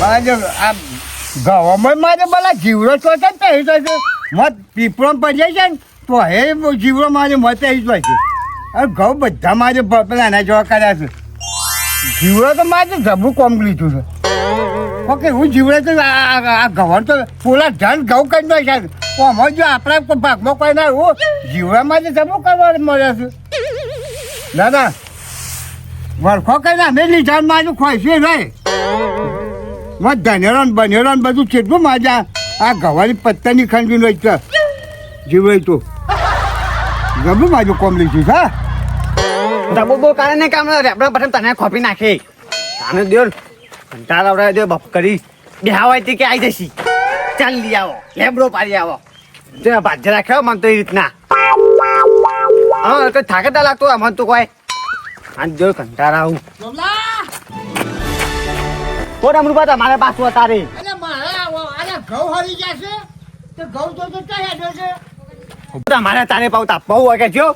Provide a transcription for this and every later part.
મારે આ ગવામાં મારે પેલા જીવડો ચોટે ને તો એ મત પીપળો પડી જાય છે ને તો હે જીવડો મારે મત આવી જાય છે અરે ઘઉં બધા મારે પેલા એના જોવા કર્યા છે જીવડો તો મારે જબું કોમ લીધું છે ઓકે હું જીવડે તો આ ગવન તો પોલા ધન ઘઉં કરી નાખ્યા છે આમાં જો આપણા કોઈ ભાગમાં કોઈ ના હું જીવડામાં જ જબું કરવા મળે છે ના ના વરખો કઈને અમે લીધા મારું ખોઈશું રહે મત ધનેરો ને બનેરો ને બધું કેટલું મજા આ ગવાની પત્તાની ખંડી નો જીવડે તો ગમે મારું કોમ લીધું હા ડબો બહુ કારણે કામ રેપડા બટન તને ખોપી નાખે આને દેવ કંટાળા આવડે દે બપ કરી બેહાવાય તે કે આવી જશી ચાલ લઈ આવો લેબડો પાડી આવો જે ભાજ્ય રાખ્યો મને તો એ રીતના હા કઈ થાકેતા લાગતો મને તો કોઈ આજ જો કંટાળા આવું કોણ અમરુપા તમારે પાછું અતારે ઘઉં હરી જશે તો ઘઉં તો ક્યાં હેડો છે તમારે તારે પાવતા બહુ વાગે જો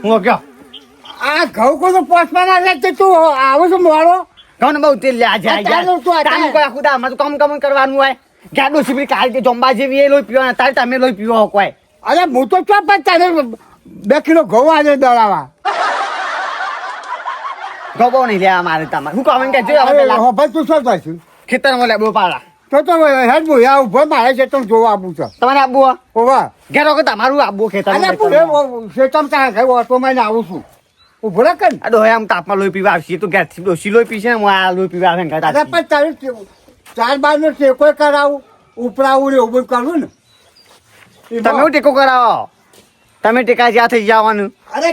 હું ગયો આ ઘઉં કોઈ તો પોસ્ટમાં ના લે તું આવું છું મોડો ઘઉં બહુ તેલ લે આજે ચાલો તું તારું કોઈ આખું દા અમારે કામ કામ કરવાનું હોય ગાડો સીબી કાઢી જંબા જેવી એ લોહી પીવા તારે તમે લોહી પીવો કોઈ અરે હું તો ચો પણ તારે 2 કિલો ઘઉં આજે દળાવા ગોબો નહીં લે મારે તમારે હું કામ કે જો ભાઈ તું શું કરશું ખેતરમાં લેબડો પાડા તો હેડ હું આ ઉભો મારે છે તો જોવા આપું છું તમારે આબુ હોવા ઘેરો કે તમારું આબુ ખેતર શેતમ ત્યાં ગયો ઓટોમાં આવું છું ઉભો રાખ ને આ ડોહે આમ તાપમાં લોહી પીવા આવશે તો ઘેરથી ડોસી લોહી પીશે ને હું આ લોહી પીવા આવે ને અરે પણ તારું 4 નો ટેકો કરાવું ઉપરાવું ને એવું કરું ને તમે ટેકો કરાવો તમે ટેકા જ્યાં થઈ જવાનું અરે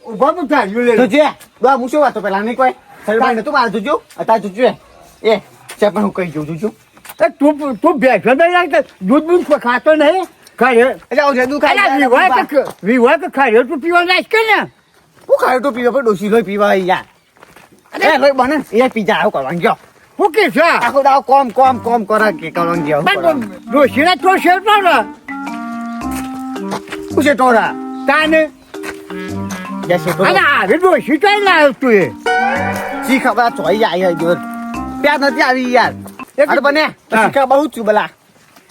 ઉભા પણ ચાલ્યું લે જોજે ડોહા હું શું વાતો પેલા નહીં કોઈ સલમાન તું મારે જોજો અત્યારે જોજો એ છે પણ હું કહી દઉં જોજો તું બેઠો નહીં દૂધ બૂધ ખાતો નહીં ખાય એટલે આવું છે દુખાય વિવાહ કે ખાય તું પીવા નાખ કે ને હું ખાયો તો પીવા પણ ડોસી લોહી પીવા યાર અરે લોહી બને એ પીજા આવું કરવાનું ગયો હું કે છે આખો દાવ કોમ કરે કે કરવાનું ગયો ડોશીના તો શેરતો ને હું છે ટોરા તાને જશે તો અરે આવે ડોશી કઈ લાવ્યો તું એ શી ખબર ચોઈ જાય જોર પ્યાર નથી આવી યાર અરે બને શીખા બહુ છું બલા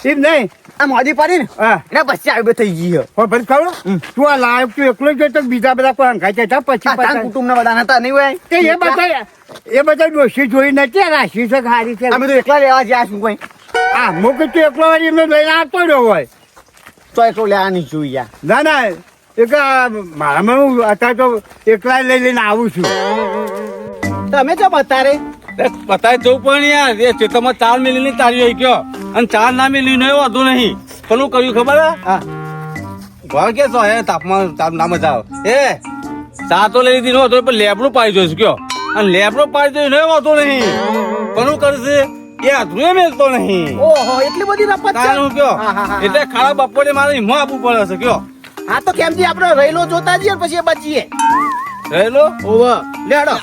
એમ નહીં આ મોદી પડી ને હા એટલે પછી આવી થઈ ગઈ હો ભાઈ ખબર તું આ લાઈવ તું એકલો જ તો બીજા બધા કોઈ હંકાઈ જતા પછી કુટુંબ ના બધા હતા નહીં હોય એ બધા ડોશી જોઈ નથી રાશી છે હારી છે અમે તો એકલા લેવા જ્યાં છું કોઈ હા મુકે તું એકલો વાળી એમને લઈને આવતો રહ્યો હોય તો એકલો લેવા નહીં જોઈ યાર ના ના એક મારામાં હું અત્યારે તો એકલા લઈને આવું છું તમે જો બતારે બતાવી જવું પણ યાર એ ચેતમાં 4 મિલી તારી હોય ગયો અને 4 ના મિલી નો વાંધો નહીં પેલું કર્યું ખબર હા ઘર કે છો હે તાપમાન ના મજા આવે એ ચા તો લઈ લીધી નો હતો પણ લેબડું પાડી જોઈશ કયો અને લેબડું પાડી જોઈ નો વાંધો નહીં પેલું કરશે એ હાથું મેલતો નહીં ઓહો એટલી બધી રપત છે તારું કયો એટલે ખાડા બપોરે મારે હિમો આપવું પડે છે કયો હા તો કેમથી આપણે રહેલો જોતા જઈએ પછી બચીએ રહેલો ઓવર લેડો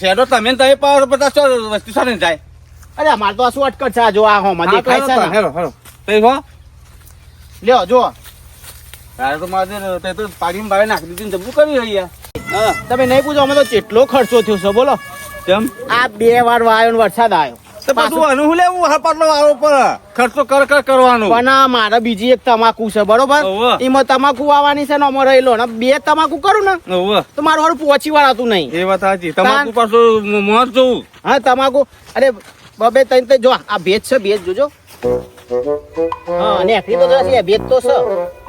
શેડો તમે તો 50 વસ્તુ સારી જાય અરે અમાર તો આ શું અટકટ છે જો આ હો માં દેખાય છે ને હેરો હેરો તે હો લ્યો જો તારે તો મારે તે તો પાડીમાં બારે નાખી દીધી જબરું કરી રહી યાર હા તમે નહીં પૂછો અમે તો કેટલો ખર્ચો થયો છે બોલો કેમ આ 2 વાર વાયો ને વરસાદ આવ્યો તો બધું અનુભવ લેવું હા પાટલો આવો પર ખર્ચો કર કરવાનો પણ મારે બીજી એક તમાકુ છે બરોબર ઓવે. એમાં તમાકુ આવવાની છે ને અમારે રહેલો ને 2 તમાકુ કરું ને ઓવે તો મારું હારું પહોંચી વાળાતું નહીં એ વાત સાચી તમાકુ પાછું મોત જોવું હા તમાકુ અરે બબે તઈ તે જો આ ભેજ છે ભેજ જોજો હા ને આખરી તો છે ભેજ તો છે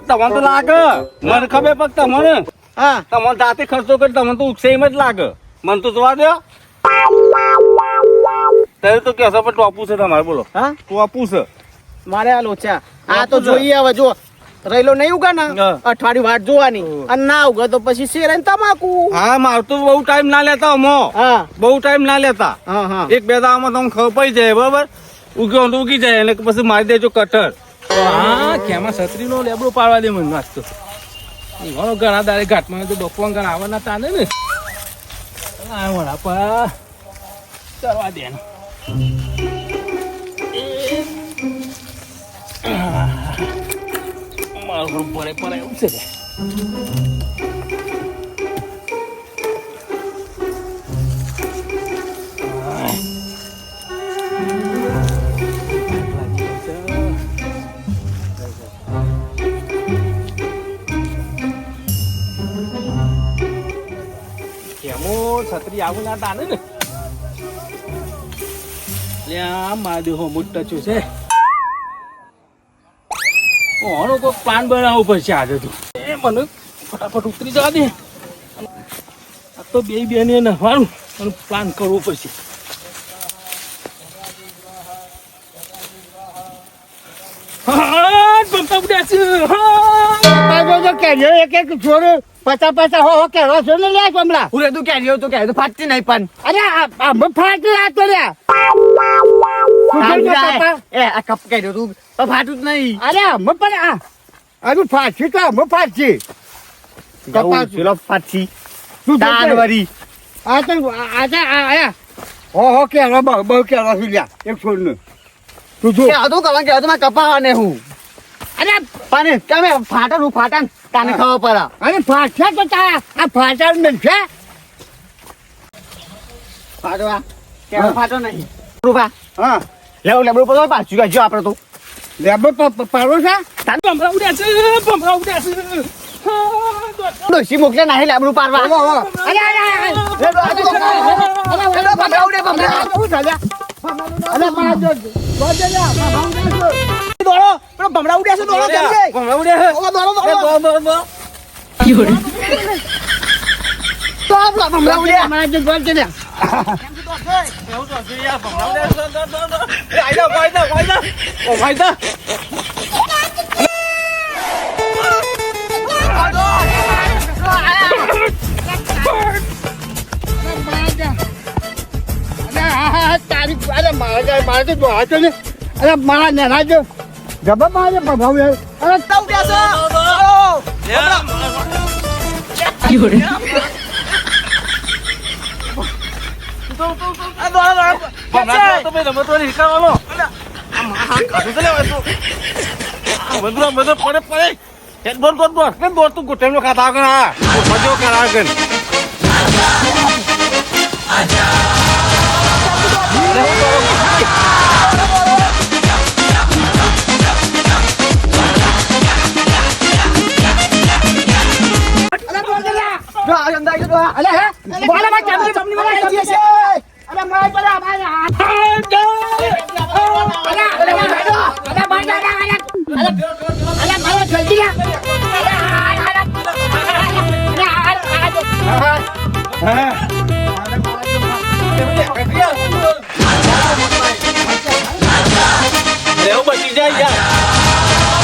તમને તો લાગે મને ખબર પગ તમને હા તમને જાતે ખર્ચો કરી તમને તો ઉકસે એમ જ લાગે મને તો જોવા દો ત્યારે તો કેસો પણ ટોપું છે તમારે બોલો હા ટોપું છે મારે આ લોચા આ તો જોઈએ હવે જો રહેલો નહીં ઉગા ને હા. અઠવાડિયું વાટ જોવાની અને ના ઉગે તો પછી શેર ને તમાકુ હા મારું તો બહુ ટાઈમ ના લેતા અમો હા બહુ ટાઈમ ના લેતા હા હા 1-2 દાવામાં તમને ખબર પડી જાય બરાબર ઉગ્યો તો ઉગી જાય એટલે પછી મારી દેજો કટર હા કેમાં છત્રી નો લેબડો પાડવા દે મને નાસ્તો ઘણો ઘણા દાડે ઘાટમાં તો બપોર ઘણા આવવાના તાને ને આ વડાપા કરવા દે મારું પરે પરે એવું છે કેમો છત્રી આવું ના તાને ને લ્યા મારી હો મોટા છો છે ઓનો કોઈ પ્લાન બનાવવો પડશે આજે તો એ મને ફટાફટ ઉતરી જવા દે આ તો બે બેને નવાનું અને પ્લાન કરવો પડશે હા બમ્પા ઉડ્યા છે હા કેરીઓ એક એક છોડ 50 હો કેરો છો ને લે કમલા હું તું કેરીઓ તો કેરીઓ તો ફાટતી નહીં પણ અરે આ ફાટી આ તો લે એ આ કપ કેરીઓ તું પણ ફાટું જ નહીં અરે અમે પણ આ હજુ ફાટશે તો અમે ફાટશે પેલો ફાટતી તું દાનવરી આ તો આયા હો કેરો બહુ કેરો છે લ્યા એક છોડ ને તું જો કે આધું કરવા કે આધું કપાવાને હું અરે પણ તમે ફાટન હું ફાટન તાને ખબર પડે અરે ફાટશે તો આ ફાટા મળશે ફાટવા કેવા ફાટો નહીં રૂપા હા લેવું લેબડું પડો પાછું ગાજો આપણે તો લેબો પાડો છે બમરા ઉડ્યા છે બમરા ઉડ્યા છે હા ડોસી મોકલે નહીં લેબડું પાડવા અરે ભમરા ઉડ્યા છે દોડો જલ્દી બમરા ઉડ્યા છે દોડો દોડો તો આપલા ભમરા ઉડ્યા મારા જો ગોળ છે તારી અરે મારે તો જોવા ને અરે મારા નેના જો જબર મારે ભગાવ અરે તવ અરે હે બોલા માં ચામડી ચામડી વાળા ચામડી છે અરે મારા બોલા મારા એવું બચી જાય યાર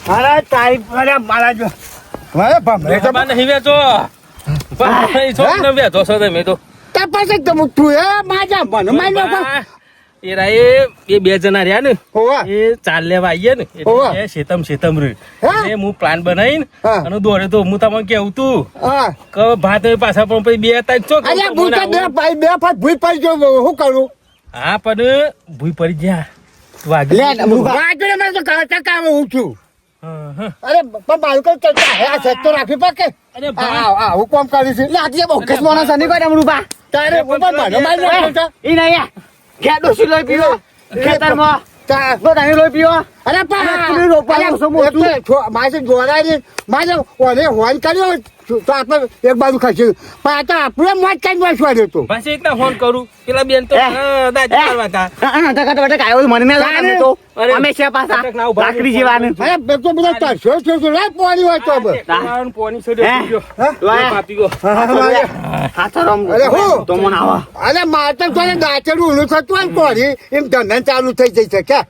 મારા તારી મારા જો મારા ભમરે તો નહીં વેચો વેચો છો તમે તો તપાસ એકદમ તું એ માજા બન માઈ એ બે જણા રહ્યા ને હોવા એ ચાલ લેવા આવીએ ને હોવે. એટલે શેતમ શેતમ રહ્યું હા? એટલે હું પ્લાન બનાવીને હા. અને દોડે તો હું તમને કેવું તું હા કે ભાત હવે પાછા પણ પછી બે તારીખ ચો અરે હું તો બે ફાટ ભૂઈ પડી જો શું કરું હા પણ ભૂઈ પડી ગયા વાગી લે વાજરે મેં તો કાચા કામ હું છું હા, હા. અરે પણ બાળકો ચડતા હે આ સેટ તો રાખવી પડે અરે ભા- આ હું કોમ કરીશ લે આજે બોકસ મોના સની કોઈ રૂપા તારે ઉપર મને મારી નાખો ઈ નહીં ઘેર ડોસી લોહી પીવો ખેતરમાં તા તો તમે લોહી પીવો અરે પેલું રોપવાનું શું મોટું? માસે જોડાય માસે ઓને હોન કર્યો તો આપણે એક બાજુ ખસી પણ આ તો આપણે મોજ કઈ વાંચવા તો પાસે એકના ફોન કરું પેલા બેન તો દાદી મારવા હતા મને ના લાગે તો અરે, અમે છે પાછા અટક ના ઉભા લાકડી જેવાનું અરે બેટો બધા તરસ્યો છે લે પાણી હોય તો હવે. પાણી પોણી સડે હે? પી ગયો. હા? લોહી પાપી ગયો હાથો રમ અરે હું? તો મન આવા અરે મારે તો તને દાંતેડું ઊંધું થતું હોય ને પોણી એમ ધંધા ચાલુ થઈ જઈ શકે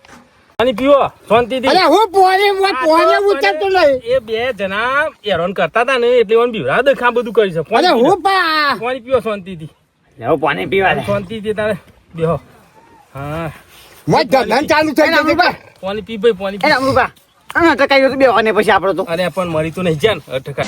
પાણી પીવો શાંતિથી અરે હું પોણી ઉતરતો નહીં એ બે જણા હેરાન કરતા હતા ને એટલે મને બીવરા દખા બધું કરી છે અરે હું પા પાણી પીવો શાંતિથી લેવો પાણી પીવા દે શાંતિથી તારે બેહો હા મોજ ધંધા ચાલુ થઈ જઈ શકે પાણી પી ભાઈ પાણી એ પી અમૃપા આ ટકાઈ તો બેવાને પછી આપણો તો અરે પણ મરી તો નહીં જાય ને અટકા